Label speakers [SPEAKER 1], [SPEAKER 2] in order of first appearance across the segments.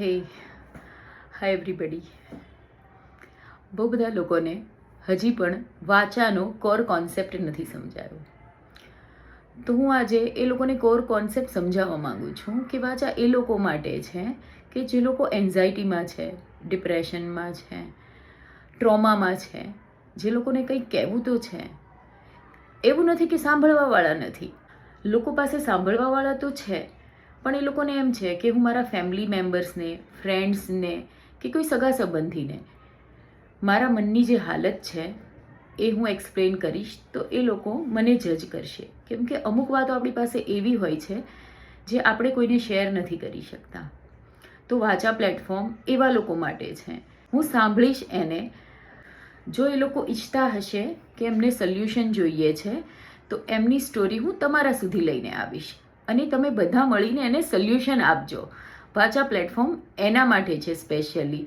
[SPEAKER 1] હે હાય એવરીબડી. બહુ બધા લોકોને હજી પણ વાચાનો કોર કોન્સેપ્ટ નથી સમજાયો. તો હું આજે એ લોકોને કોર કોન્સેપ્ટ સમજાવવા માંગુ છું કે વાચા એ લોકો માટે છે કે જે લોકો એન્ઝાયટીમાં છે, ડિપ્રેશનમાં છે, ટ્રોમામાં છે, જે લોકોને કંઈક કહેવું તો છે. એવું નથી કે સાંભળવાવાળા નથી, લોકો પાસે સાંભળવાવાળા તો છે, પણ એ લોકોને એમ છે કે હું મારા ફેમિલી મેમ્બર્સને, ફ્રેન્ડ્સને કે કોઈ સગા સંબંધીને મારા મનની જે હાલત છે એ હું એક્સપ્લેન કરીશ તો એ લોકો મને જજ કરશે. કેમ કે અમુક વાતો આપણી પાસે એવી હોય છે જે આપણે કોઈને શેર નથી કરી શકતા. તો વાચા પ્લેટફોર્મ એવા લોકો માટે છે. હું સાંભળીશ એને. જો એ લોકો ઈચ્છતા હશે કે એમને સોલ્યુશન જોઈએ છે તો એમની સ્ટોરી હું તમારા સુધી લઈને આવીશ અને તમે બધા મળીને એને સોલ્યુશન આપજો. વાચા પ્લેટફોર્મ એના માટે છે સ્પેશિયલી.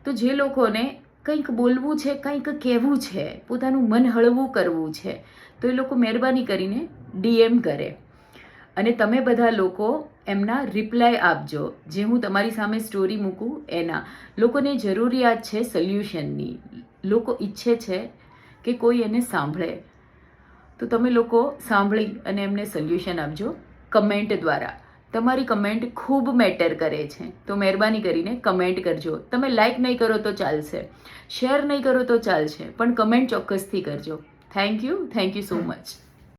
[SPEAKER 1] તો જે લોકોને કંઈક બોલવું છે, કંઈક કહેવું છે, પોતાનું મન હળવું કરવું છે, તો એ લોકો મહેરબાની કરીને DM કરે અને તમે બધા લોકો એમના રિપ્લાય આપજો. જે હું તમારી સામે સ્ટોરી મૂકું એના. લોકોને જરૂરિયાત છે સોલ્યુશનની. લોકો ઈચ્છે છે કે કોઈ એને સાંભળે. તો તમે લોકો સાંભળી અને એમને સોલ્યુશન આપજો કમેન્ટ દ્વારા. તમારી કમેન્ટ ખૂબ મેટર કરે છે, તો મહેરબાની કરીને કમેન્ટ કરજો. તમે લાઈક નહીં કરો તો ચાલશે, શેર નહીં કરો તો ચાલશે, પણ કમેન્ટ ચોક્કસથી કરજો. Thank you so much.